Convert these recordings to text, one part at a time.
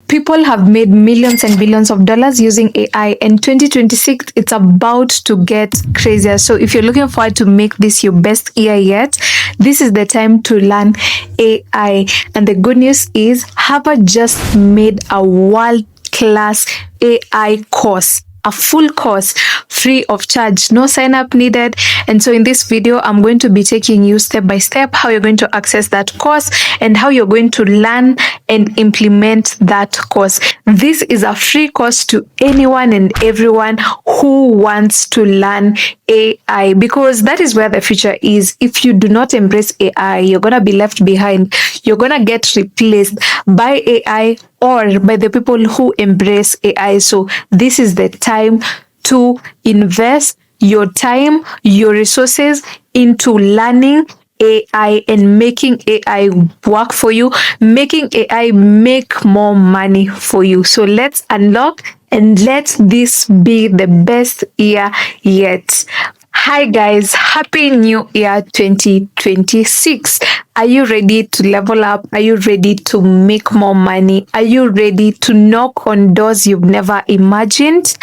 People have made millions and billions of dollars using AI, and 2026 it's about to get crazier. So if you're looking forward to make this your best year yet, this is the time to learn AI. And the good news is Harvard just made a world class AI course, a full course, free of charge, no sign up needed. And so in this video, I'm going to be taking you step by step how you're going to access that course and how you're going to learn and implement that course. This is a free course to anyone and everyone who wants to learn AI, because that is where the future is. If you do not embrace AI, you're going to be left behind. You're going to get replaced by AI or by the people who embrace AI. So this is the time to invest your time, your resources into learning AI and making AI work for you, making AI make more money for you. So let's unlock and let this be the best year yet. Hi guys, happy new year 2026. Are you ready to level up? Are you ready to make more money? Are you ready to knock on doors you've never imagined?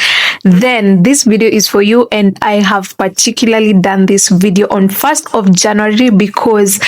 Then this video is for you, and I have particularly done this video on 1st of January because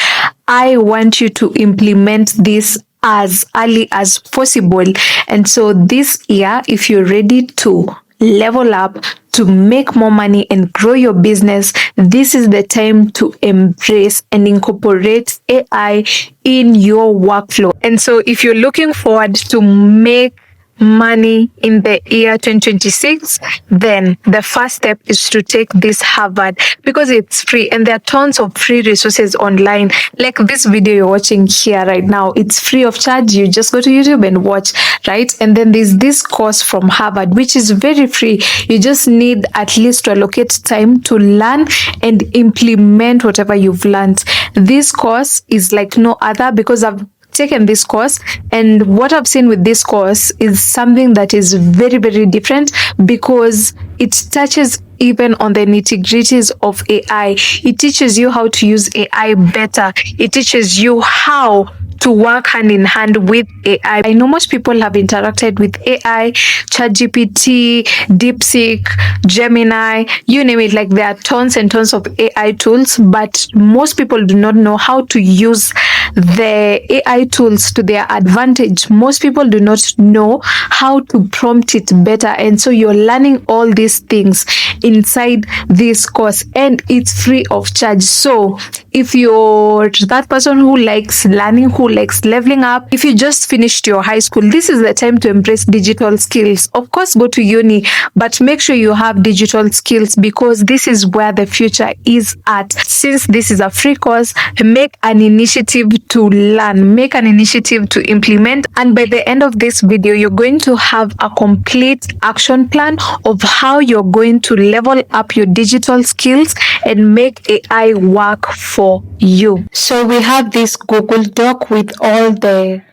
I want you to implement this as early as possible. And so this year, if you're ready to level up, to make more money and grow your business, this is the time to embrace and incorporate AI in your workflow. And so if you're looking forward to make money in the year 2026, then the first step is to take this Harvard, because it's free and there are tons of free resources online. Like this video you're watching here right now, it's free of charge. You just go to YouTube and watch, right? And then there's this course from Harvard, which is very free. You just need at least to allocate time to learn and implement whatever you've learned. This course is like no other, because I've taken this course, and what I've seen with this course is something that is very, very different, because it touches even on the nitty-gritties of AI. It teaches you how to use AI better. It teaches you how to work hand in hand with AI. I know most people have interacted with AI, ChatGPT, DeepSeek, Gemini, you name it. Like there are tons and tons of AI tools, but most people do not know how to use the AI tools to their advantage. Most people do not know how to prompt it better. And so you're learning all these things inside this course, and it's free of charge. So if you're that person who likes learning, who likes leveling up, if you just finished your high school, this is the time to embrace digital skills. Of course, go to uni, but make sure you have digital skills, because this is where the future is at. Since this is a free course, make an initiative to learn, make an initiative to implement, and by the end of this video, you're going to have a complete action plan of how you're going to level up your digital skills and make AI work for you. So we have this Google Doc with all the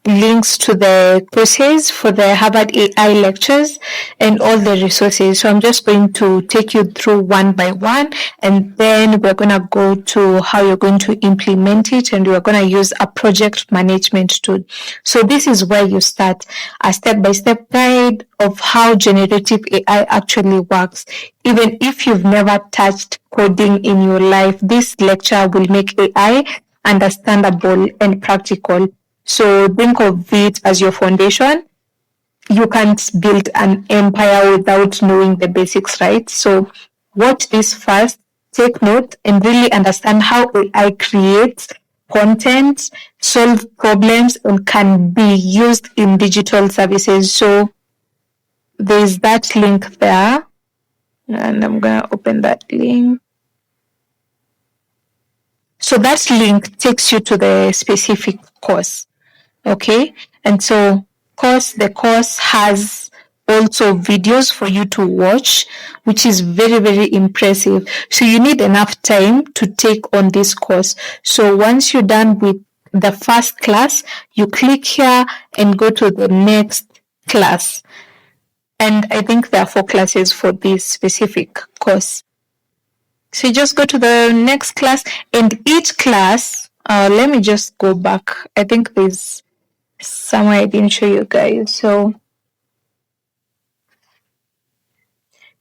links to the courses for the Harvard AI lectures and all the resources. So I'm just going to take you through one by one, and then we're going to go to how you're going to implement it, and we're going to use a project management tool. So this is where you start, a step-by-step guide of how generative AI actually works. Even if you've never touched coding in your life, this lecture will make AI understandable and practical. So think of it as your foundation. You can't build an empire without knowing the basics, right? So watch this first, take note, and really understand how AI creates content, solve problems, and can be used in digital services. So there's that link there, and I'm going to open that link. So that link takes you to the specific course. Okay, and so the course has also videos for you to watch, which is very, very impressive. So you need enough time to take on this course. So once you're done with the first class, you click here and go to the next class. And I think there are 4 classes for this specific course. So you just go to the next class, and each class, let me just go back. I think there's somewhere I didn't show you guys. So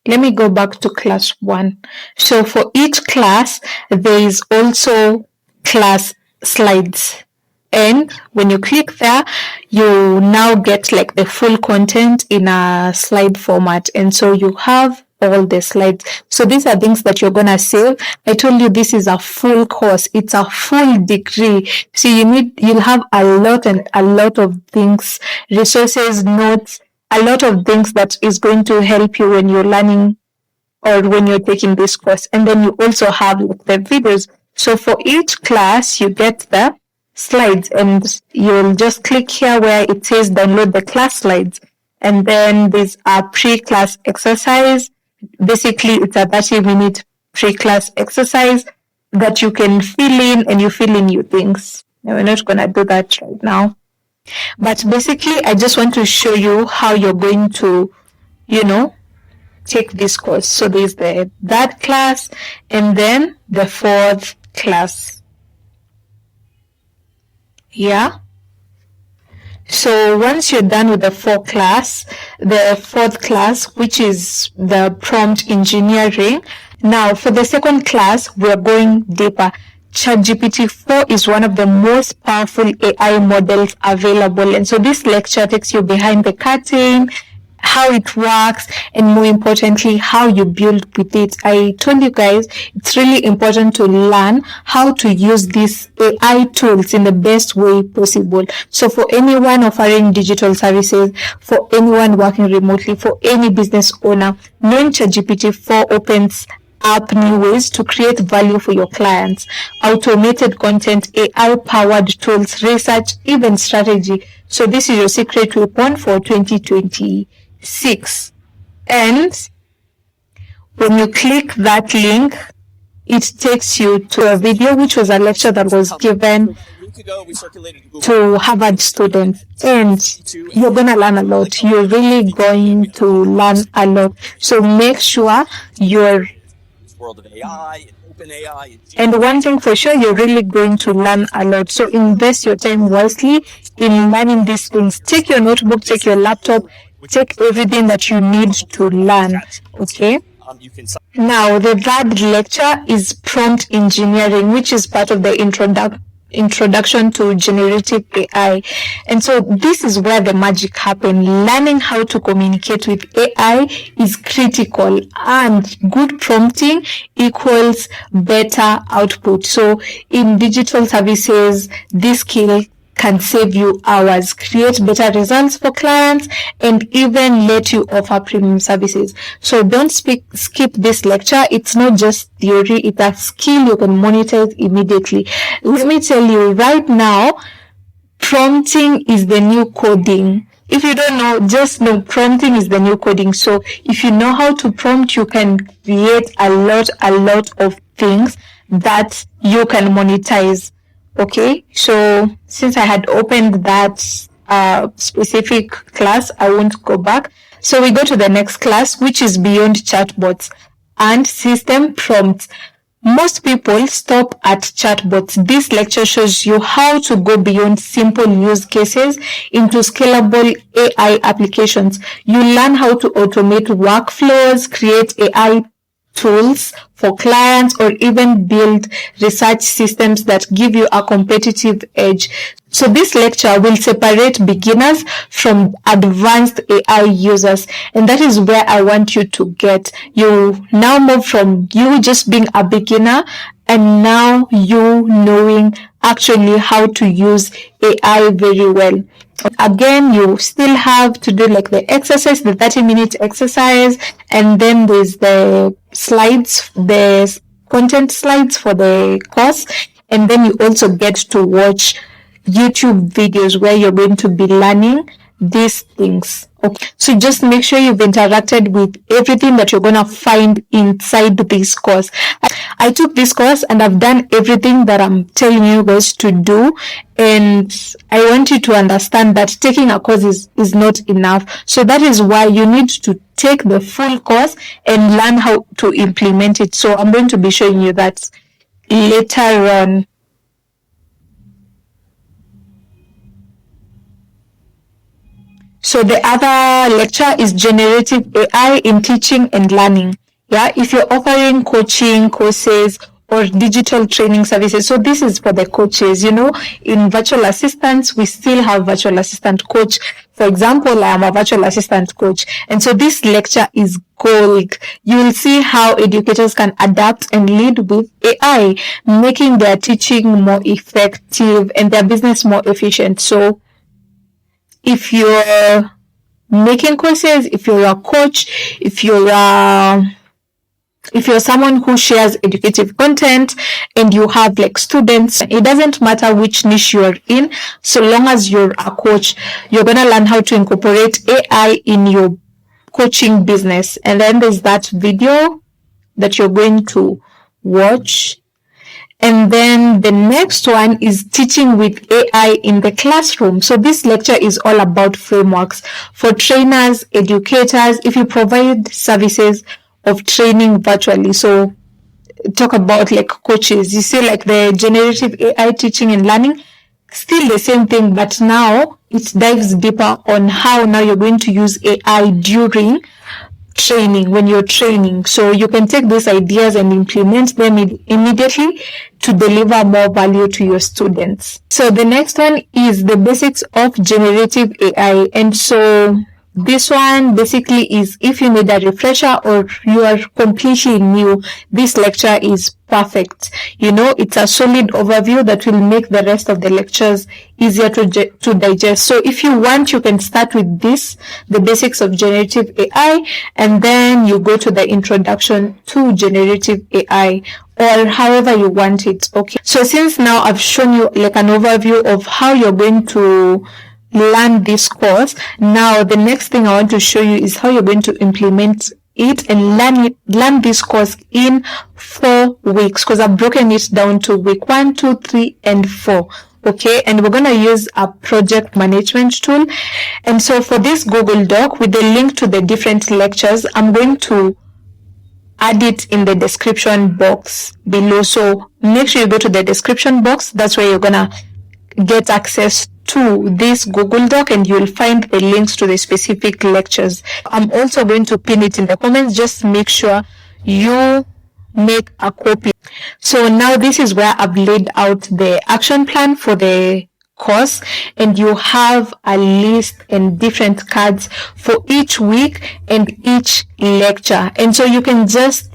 let me go back to class 1. So for each class, there is also class slides. And when you click there, you now get like the full content in a slide format. And so you have all the slides. So these are things that you're gonna save. I told you this is a full course. It's a full degree. So you'll have a lot and a lot of things, resources, notes, a lot of things that is going to help you when you're learning or when you're taking this course. And then you also have like the videos. So for each class, you get the slides, and you'll just click here where it says download the class slides. And then there's a pre-class exercise. Basically, it's a 30-minute pre-class exercise that you can fill in, and you fill in new things. Now, we're not going to do that right now. But basically, I just want to show you how you're going to, take this course. So there's the third class and then the fourth class. Yeah. So once you're done with the the fourth class, which is the prompt engineering. Now for the second class, we're going deeper. ChatGPT 4 is one of the most powerful AI models available. And so this lecture takes you behind the curtain, how it works, and more importantly, how you build with it. I told you guys it's really important to learn how to use these AI tools in the best way possible. So for anyone offering digital services, for anyone working remotely, for any business owner, knowing ChatGPT 4 opens up new ways to create value for your clients. Automated content, AI-powered tools, research, even strategy. So this is your secret weapon for 2026. And when you click that link, it takes you to a video, which was a lecture that was given to Harvard students, and you're going to learn a lot. You're really going to learn a lot. So make sure you're world of AI and open AI. And one thing for sure, you're really going to learn a lot. So invest your time wisely in learning these things. Take your notebook, take your laptop, take everything that you need to learn. Okay? Now, the third lecture is prompt engineering, which is part of the introduction to generative AI. And so this is where the magic happens. Learning how to communicate with AI is critical, and good prompting equals better output. So in digital services, this skill can save you hours, create better results for clients, and even let you offer premium services. So don't skip this lecture. It's not just theory, it's a skill you can monetize immediately. Let me tell you right now, prompting is the new coding. If you don't know, just know prompting is the new coding. So if you know how to prompt, you can create a lot of things that you can monetize. Okay, so since I had opened that specific class, I won't go back. So we go to the next class, which is beyond chatbots and system prompts. Most people stop at chatbots. This lecture shows you how to go beyond simple use cases into scalable AI applications. You learn how to automate workflows, create AI tools for clients, or even build research systems that give you a competitive edge. So this lecture will separate beginners from advanced AI users, and that is where I want you to get. You now move from you just being a beginner, and now you knowing actually how to use AI very well. Again, you still have to do like the exercise, the 30-minute exercise, and then there's the slides, the content slides for the course, and then you also get to watch YouTube videos where you're going to be learning these things. Okay, so just make sure you've interacted with everything that you're gonna find inside this course. I took this course and I've done everything that I'm telling you guys to do, and I want you to understand that taking a course is not enough. So that is why you need to take the full course and learn how to implement it. So I'm going to be showing you that later on. So the other lecture is generative AI in teaching and learning. Yeah, if you're offering coaching courses or digital training services. So this is for the coaches, in virtual assistants, we still have virtual assistant coach. For example, I am a virtual assistant coach. And so this lecture is gold. You will see how educators can adapt and lead with AI, making their teaching more effective and their business more efficient. So if you're making courses, if you're a coach, if you're someone who shares educative content and you have like students, it doesn't matter which niche you're in, so long as you're a coach, you're going to learn how to incorporate AI in your coaching business. And then there's that video that you're going to watch. And then the next one is teaching with AI in the classroom. So this lecture is all about frameworks for trainers, educators, if you provide services of training virtually. So talk about like coaches. You see like the generative AI teaching and learning, still the same thing, but now it dives deeper on how now you're going to use AI during training, when you're training. So you can take these ideas and implement them immediately to deliver more value to your students. So the next one is the basics of generative AI. And so this one basically is if you need a refresher or you are completely new, this lecture is perfect. It's a solid overview that will make the rest of the lectures easier to digest. So if you want, you can start with this, the basics of generative AI, and then you go to the introduction to generative AI, or however you want it. Okay. So since now I've shown you like an overview of how you're going to learn this course, now the next thing I want to show you is how you're going to implement it and learn this course in 4 weeks, because I've broken it down to week 1, 2, 3, and 4. Okay, and we're going to use a project management tool. And so for this Google Doc with the link to the different lectures, I'm going to add it in the description box below. So make sure you go to the description box. That's where you're going to get access to this Google Doc, and you'll find the links to the specific lectures. I'm also going to pin it in the comments. Just make sure you make a copy. So now this is where I've laid out the action plan for the course, and you have a list and different cards for each week and each lecture. And so you can just,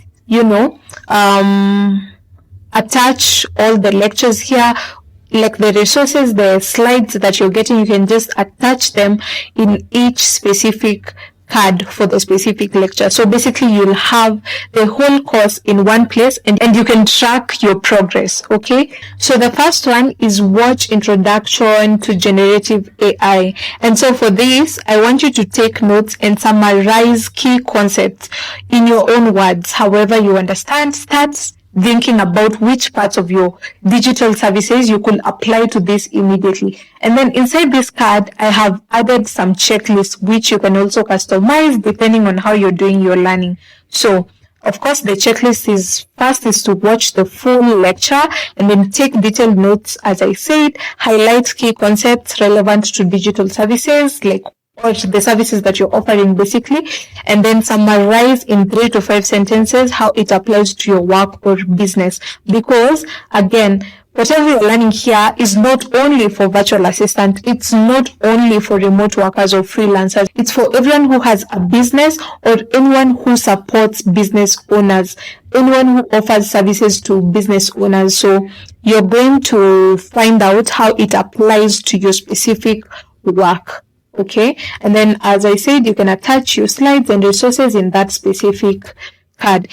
attach all the lectures here, like the resources, the slides that you're getting, you can just attach them in each specific card for the specific lecture. So basically you'll have the whole course in one place, and you can track your progress. Okay. So the first one is watch Introduction to Generative AI. And so for this, I want you to take notes and summarize key concepts in your own words, however you understand. Start thinking about which parts of your digital services you could apply to this immediately. And then inside this card, I have added some checklists, which you can also customize depending on how you're doing your learning. So, of course, the checklist is to watch the full lecture and then take detailed notes, as I said, highlight key concepts relevant to digital services, like or the services that you're offering basically, and then summarize in 3 to 5 sentences how it applies to your work or business. Because again, whatever you're learning here is not only for virtual assistants, it's not only for remote workers or freelancers, it's for everyone who has a business or anyone who supports business owners, anyone who offers services to business owners. So you're going to find out how it applies to your specific work. Okay, and then as I said, you can attach your slides and resources in that specific card.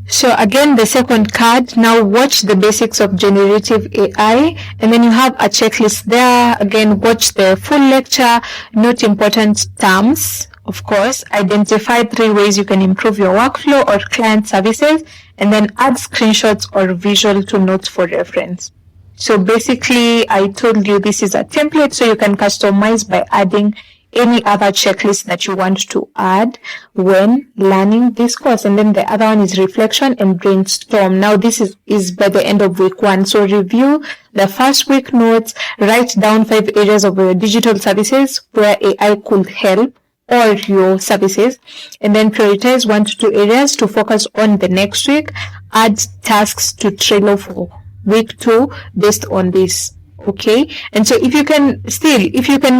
So again, the second card, now watch the basics of generative AI, and then you have a checklist there. Again, watch the full lecture, note important terms, of course, identify 3 ways you can improve your workflow or client services, and then add screenshots or visual to notes for reference. So basically, I told you this is a template, so you can customize by adding any other checklist that you want to add when learning this course. And then the other one is reflection and brainstorm. Now this is by the end of week 1. So review the first week notes, write down 5 areas of your digital services where AI could help all your services, and then prioritize 1 to 2 areas to focus on the next week. Add tasks to Trello for week 2 based on this. Okay, and so if you can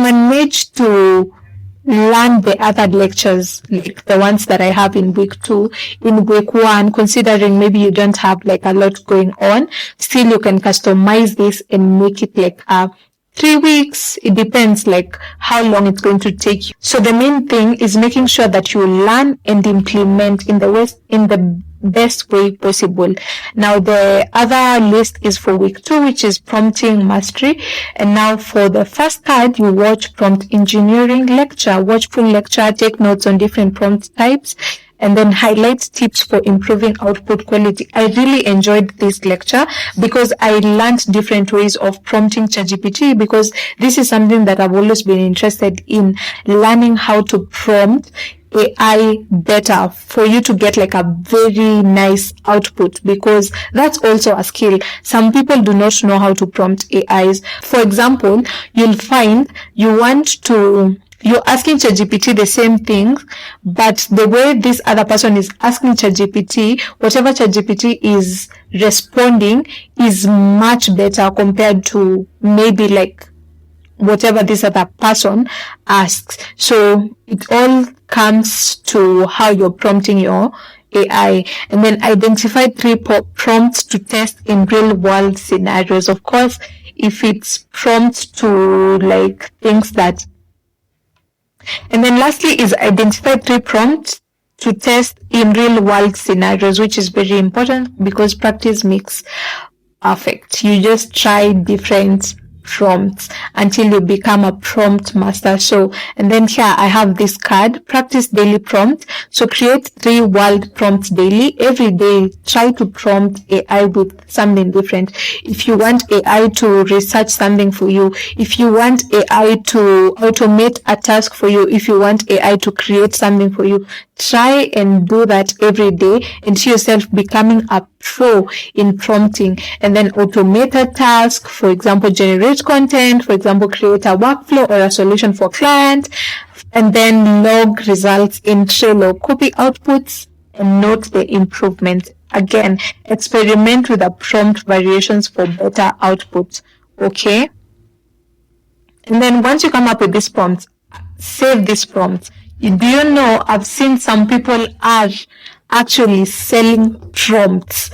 manage to learn the other lectures, like the ones that I have in week 2, in week 1, considering maybe you don't have like a lot going on, still you can customize this and make it like 3 weeks. It depends like how long it's going to take you. So the main thing is making sure that you learn and implement in the best way possible. Now the other list is for week 2, which is prompting mastery. And now for the first card, you watch prompt engineering lecture, watch full lecture, take notes on different prompt types, and then highlight tips for improving output quality. I really enjoyed this lecture because I learned different ways of prompting ChatGPT, because this is something that I've always been interested in, learning how to prompt AI better for you to get like a very nice output, because that's also a skill. Some people do not know how to prompt AIs. For example, you'll find you're asking ChatGPT the same thing, but the way this other person is asking ChatGPT, whatever ChatGPT is responding is much better compared to maybe like whatever this other person asks. So it all comes to how you're prompting your AI. And then identify 3 prompts to test in real world scenarios. Of course, if it's prompts to like things that. And then lastly is identify 3 prompts to test in real world scenarios, which is very important because practice makes perfect. You just try different prompts until you become a prompt master. So, and then here I have this card, practice daily prompt. So create 3 world prompts daily. Every day, try to prompt AI with something different. If you want AI to research something for you, if you want AI to automate a task for you, if you want AI to create something for you, try and do that every day and see yourself becoming a pro in prompting. And then automate a task, for example, generate content, for example, create a workflow or a solution for client, and then log results in Trello, copy outputs and note the improvement. Again, experiment with the prompt variations for better outputs. Okay. And then once you come up with this prompt, save this prompt. Do you know, I've seen some people are actually selling prompts.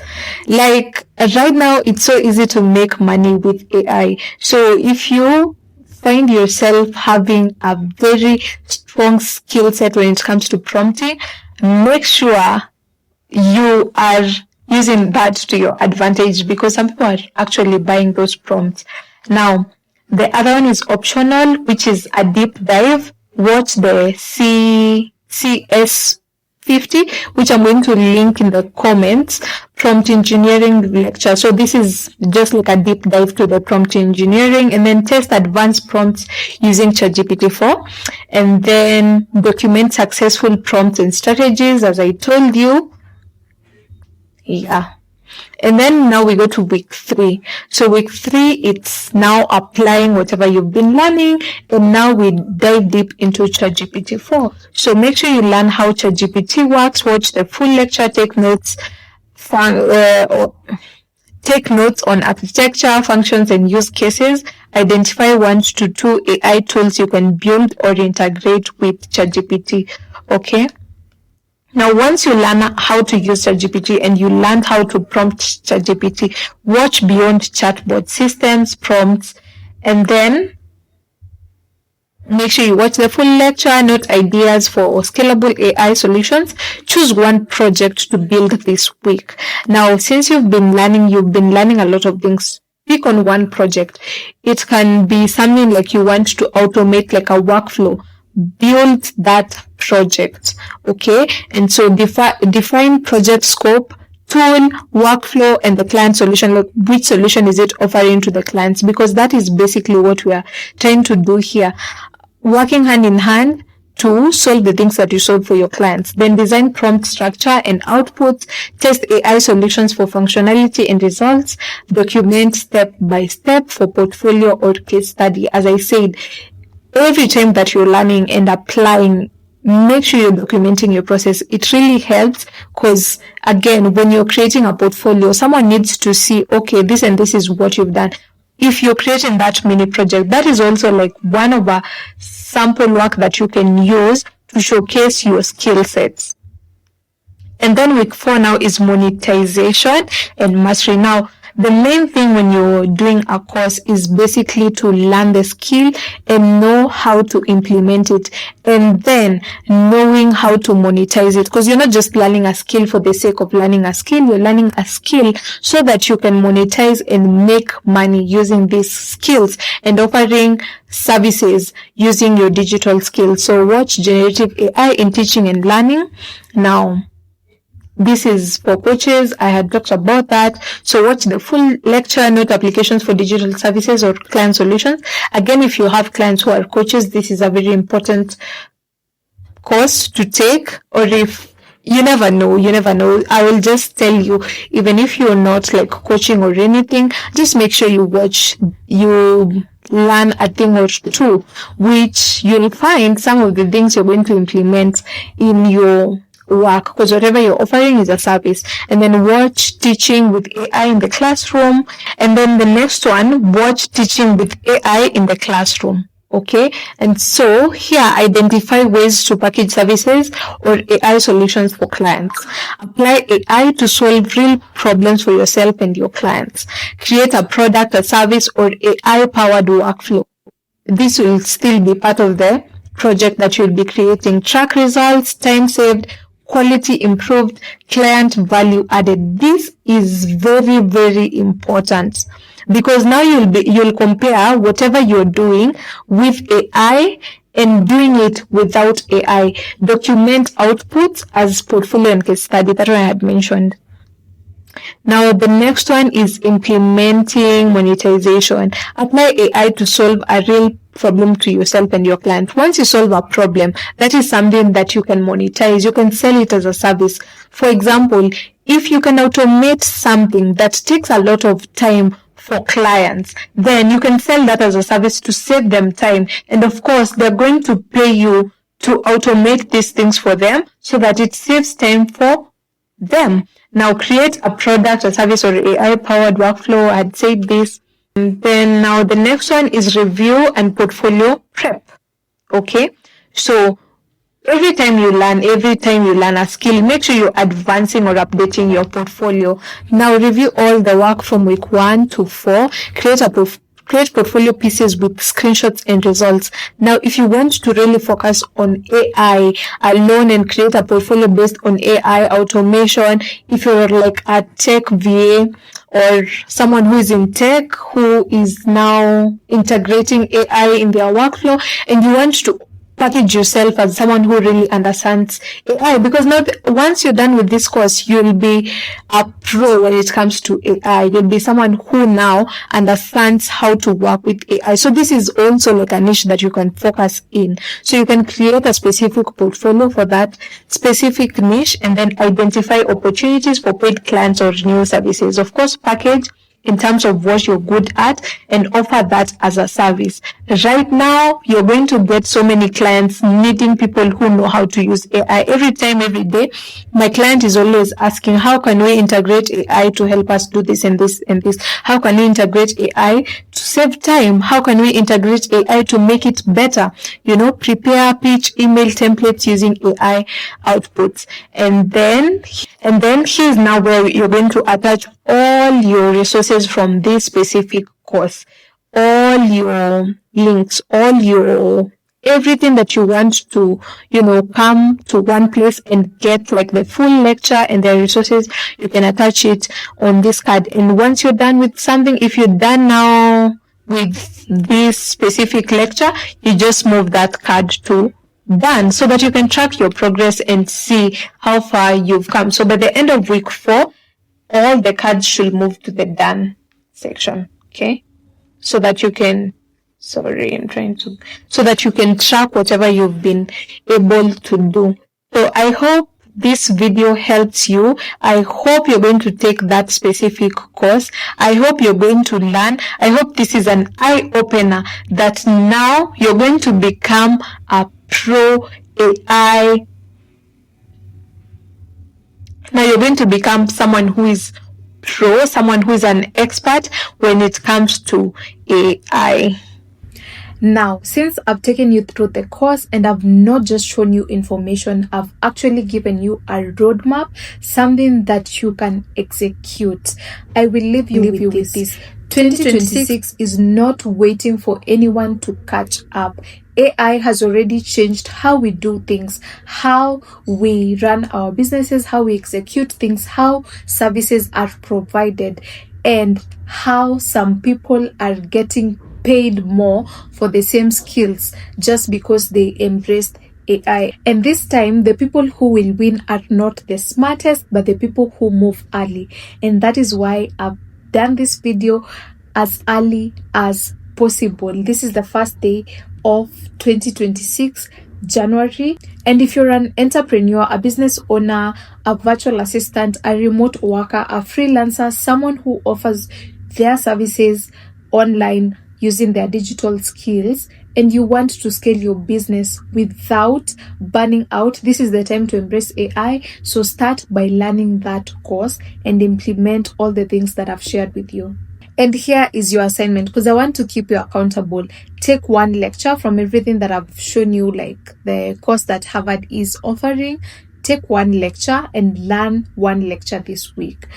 Like right now, it's so easy to make money with AI. So if you find yourself having a very strong skill set when it comes to prompting, make sure you are using that to your advantage, because some people are actually buying those prompts. Now, the other one is optional, which is a deep dive. Watch the CS 50, which I'm going to link in the comments, prompt engineering lecture. So this is just like a deep dive to the prompt engineering, and then test advanced prompts using ChatGPT 4, and then document successful prompts and strategies, as I told you. Yeah. And then now we go to week 3. So week 3, it's now applying whatever you've been learning. And now we dive deep into ChatGPT 4. So make sure you learn how ChatGPT works, watch the full lecture, take notes, take notes on architecture, functions, and use cases. Identify 1 to 2 AI tools you can build or integrate with ChatGPT. Okay. Now, once you learn how to use ChatGPT and you learned how to prompt ChatGPT, watch beyond chatbot systems, prompts, and then make sure you watch the full lecture, note ideas for scalable AI solutions. Choose one project to build this week. Now, since you've been learning a lot of things. Pick on one project. It can be something like you want to automate like a workflow. Build that project, okay? And so define project scope, tool, workflow, and the client solution. Like which solution is it offering to the clients? Because that is basically what we are trying to do here. working hand in hand to solve the things that you solve for your clients. Then design prompt structure and outputs, test AI solutions for functionality and results, document step by step for portfolio or case study. As I said, every time that you're learning and applying, make sure you're documenting your process. It really helps because, again, when you're creating a portfolio, someone needs to see, okay, this and this is what you've done. If you're creating that mini project, that is also like one of a sample work that you can use to showcase your skill sets. And then week 4 now is monetization and mastery. Now, the main thing when you're doing a course is basically to learn the skill and know how to implement it, and then knowing how to monetize it, because you're not just learning a skill for the sake of learning a skill. You're learning a skill so that you can monetize and make money using these skills and offering services using your digital skills. So watch generative AI in teaching and learning. Now, this is for coaches. I had talked about that. So watch the full lecture, note applications for digital services or client solutions. Again, if you have clients who are coaches, this is a very important course to take. Or if you never know. I will just tell you, even if you're not like coaching or anything, just make sure you watch, you learn a thing or two, which you'll find some of the things you're going to implement in your work, because whatever you're offering is a service. And then watch teaching with AI in the classroom. And then the next one, watch teaching with AI in the classroom. Okay. And so here, identify ways to package services or AI solutions for clients. Apply AI to solve real problems for yourself and your clients. Create a product, a service, or AI powered workflow. This will still be part of the project that you'll be creating. Track results, time saved, quality improved, client value added. This is very, very important, because now you'll compare whatever you're doing with AI and doing it without AI. Document outputs as portfolio and case study. That one I had mentioned. Now, the next one is implementing monetization. Apply AI to solve a real problem to yourself and your client. Once you solve a problem, that is something that you can monetize. You can sell it as a service. For example, if you can automate something that takes a lot of time for clients, then you can sell that as a service to save them time. And of course, they're going to pay you to automate these things for them so that it saves time for them. Now, create a product, a service, or AI-powered workflow. I had said this. And then now the next one is review and portfolio prep. Okay, so every time you learn a skill, make sure you're advancing or updating your portfolio. Now, review all the work from week 1 to 4. Create portfolio pieces with screenshots and results. Now, if you want to really focus on AI alone and create a portfolio based on AI automation, if you're like a tech VA or someone who is in tech, who is now integrating AI in their workflow, and you want to package yourself as someone who really understands AI, because now once you're done with this course, you'll be a pro when it comes to AI. You'll be someone who now understands how to work with AI. So this is also like a niche that you can focus in. So you can create a specific portfolio for that specific niche and then identify opportunities for paid clients or new services. Of course, package in terms of what you're good at and offer that as a service. Right now, you're going to get so many clients needing people who know how to use AI. Every time, every day, my client is always asking, how can we integrate AI to help us do this and this and this? How can we integrate AI to save time? How can we integrate AI to make it better? Prepare pitch email templates using AI outputs. And then here's now where you're going to attach all your resources from this specific course, all your links, everything that you want to, come to one place and get like the full lecture and the resources, you can attach it on this card. And once you're done with something, if you're done now with this specific lecture, you just move that card to done so that you can track your progress and see how far you've come. So by the end of week 4, all the cards should move to the done section. Okay. So that you can Sorry, I'm trying to, so that you can track whatever you've been able to do. So I hope this video helps you. I hope you're going to take that specific course. I hope you're going to learn. I hope this is an eye opener that now you're going to become a pro AI. Now you're going to become someone who is pro, someone who is an expert when it comes to AI. Now, since I've taken you through the course and I've not just shown you information, I've actually given you a roadmap, something that you can execute. I will leave you with this. 2026 is not waiting for anyone to catch up. AI has already changed how we do things, how we run our businesses, how we execute things, how services are provided, and how some people are getting paid more for the same skills just because they embraced AI. And this time, the people who will win are not the smartest, but the people who move early. And that is why I've done this video as early as possible. This is the first day of 2026, January. And if you're an entrepreneur, a business owner, a virtual assistant, a remote worker, a freelancer, someone who offers their services online using their digital skills, and you want to scale your business without burning out, this is the time to embrace AI. So start by learning that course and implement all the things that I've shared with you. And here is your assignment, because I want to keep you accountable. Take one lecture from everything that I've shown you, like the course that Harvard is offering. Take one lecture and learn one lecture this week.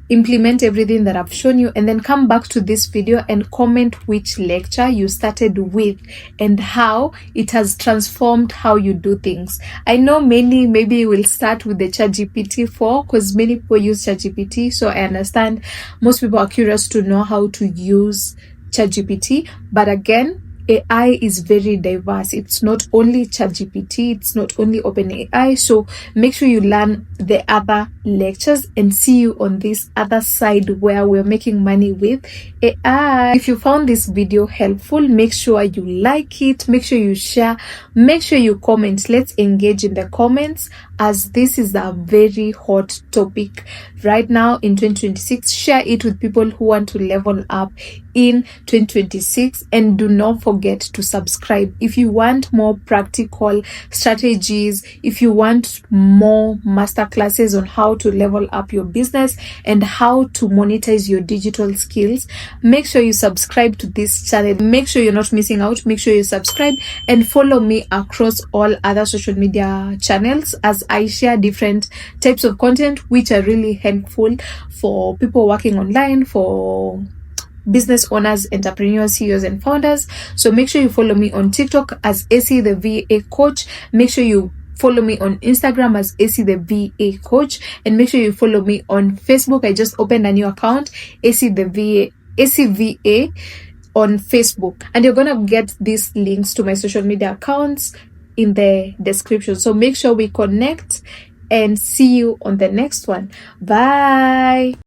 Implement everything that I've shown you, and then come back to this video and comment which lecture you started with and how it has transformed how you do things. I know maybe you will start with the ChatGPT 4 because many people use ChatGPT, so I understand most people are curious to know how to use ChatGPT, but again, AI is very diverse. It's not only ChatGPT, it's not only OpenAI. So make sure you learn the other lectures and see you on this other side where we're making money with AI. If you found this video helpful, make sure you like it, make sure you share, make sure you comment. Let's engage in the comments, as this is a very hot topic right now in 2026. Share it with people who want to level up in 2026, and do not forget to subscribe if you want more practical strategies, if you want more masterclasses on how to level up your business and how to monetize your digital skills. Make sure you subscribe to this channel. Make sure you're not missing out. Make sure you subscribe and follow me across all other social media channels, as I share different types of content which are really helpful for people working online, for business owners, entrepreneurs, CEOs, and founders. So make sure you follow me on TikTok as AC the VA Coach. Make sure you follow me on Instagram as AC the VA Coach, and make sure you follow me on Facebook. I just opened a new account, AC VA on Facebook, and you're gonna get these links to my social media accounts in the description. So make sure we connect, and see you on the next one. Bye.